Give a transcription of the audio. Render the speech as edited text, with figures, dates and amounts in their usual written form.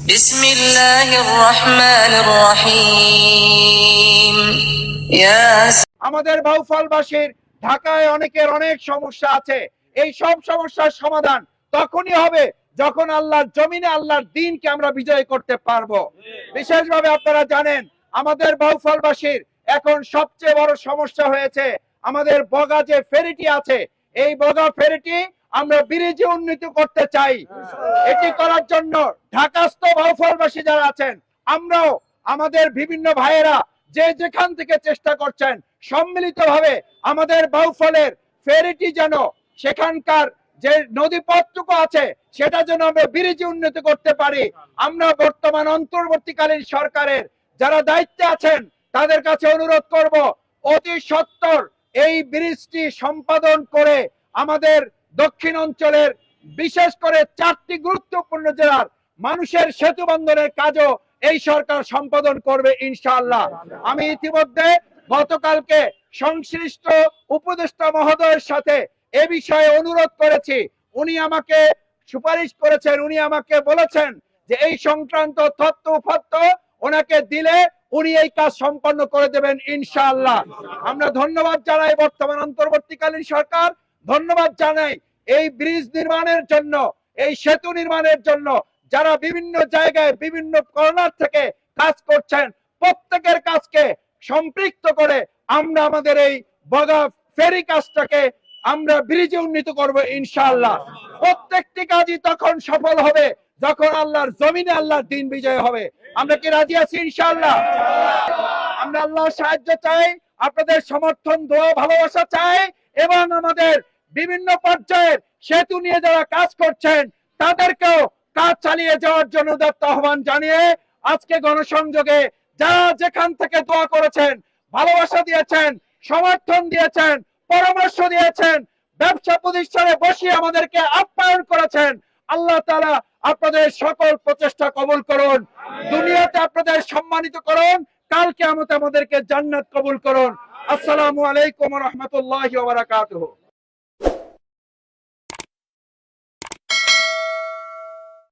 বিসমিল্লাহির রহমানির রহিম। আমাদের বাউফলবাসীর ঢাকায় অনেকের অনেক সমস্যা আছে। এই সব সমস্যার সমাধান তখনই হবে যখন আল্লাহর জমিনে আল্লাহর দ্বীনকে আমরা বিজয় করতে পারবো। বিশেষভাবে আপনারা জানেন আমাদের বাউফলবাসীর এখন সবচেয়ে বড় সমস্যা হয়েছে আমাদের বগা যে ফেরিটি আছে, এই বগা ফেরিটি আমরা ব্রিজে উন্নীত করতে চাই। এটি করার জন্য ঢাকাস্থ বাউফলবাসী যারা আছেন, আমরাও আমাদের বিভিন্ন ভাইয়েরা যে যেখান থেকে চেষ্টা করছেন সম্মিলিতভাবে আমাদের বাউফলের ফেরিটি যেন সেখানকার যে নদীপথটুকু আছে সেটা যেন আমরা ব্রিজে উন্নীত করতে পারি। আমরা বর্তমান অন্তর্বর্তীকালীন সরকারের যারা দায়িত্বে আছেন তাদের কাছে অনুরোধ করব, অতি সত্বর এই ব্রিজটি সম্পাদন করে আমাদের দক্ষিণ অঞ্চলের বিশেষ করে 4টি গুরুত্বপূর্ণ জেলার মানুষের সেতু বন্ধনের কাজও এই সরকার সম্পাদন করবে ইনশাআল্লাহ। আমি ইতিমধ্যে গতকালকে সংশ্লিষ্ট উপদেষ্টা মহোদয়ের সাথে এ বিষয়ে অনুরোধ করেছি। উনি আমাকে সুপারিশ করেছেন, উনি আমাকে বলেছেন যে এই সংক্রান্ত তথ্য উপাত্ত ওনাকে দিলে উনি এই কাজ সম্পন্ন করে দেবেন ইনশাআল্লাহ। আমরা ধন্যবাদ জানাই বর্তমান অন্তর্বর্তীকালীন সরকার, ধন্যবাদ জানাই এই ব্রিজ নির্মাণের জন্য, এই সেতু নির্মাণের জন্য যারা বিভিন্ন জায়গায় বিভিন্ন কর্নার থেকে কাজ করছেন। প্রত্যেকের কাজকে সম্পৃক্ত করে আমরা আমাদের এই বগা ফেরি কাজটাকে আমরা ব্রিজে উন্নীত করব ইনশাআল্লাহ। প্রত্যেকটি কাজই তখন সফল হবে যখন আল্লাহর জমিনে আল্লাহর দ্বীন বিজয় হবে। আমরা কি রাজি আছি ইনশাআল্লাহ? আমরা আল্লাহর সাহায্য চাই, আপনাদের সমর্থন, দোয়া, ভালোবাসা চাই এবং আমাদের বিভিন্ন পর্যায়ের সেতু নিয়ে যারা কাজ করছেন তাদেরকেও কাজ চালিয়ে যাওয়ার জন্য উদাত্ত আহ্বান জানিয়ে আজকে গণসংযোগে যারা যেখান থেকে দোয়া করেছেন, ভালোবাসা দিয়েছেন, সমর্থন দিয়েছেন, পরামর্শ দিয়েছেন, ব্যবসা প্রতিষ্ঠানে বসিয়ে আমাদেরকে আপ্যায়ন করেছেন, আল্লাহ তাআলা আপনাদের সকল প্রচেষ্টা কবুল করুন, দুনিয়াতে আপনাদের সম্মানিত করুন, কাল কিয়ামতে আমাদেরকে জান্নাত কবুল করুন। আসসালামু আলাইকুম ওয়া রাহমাতুল্লাহি ওয়া বারাকাতুহু।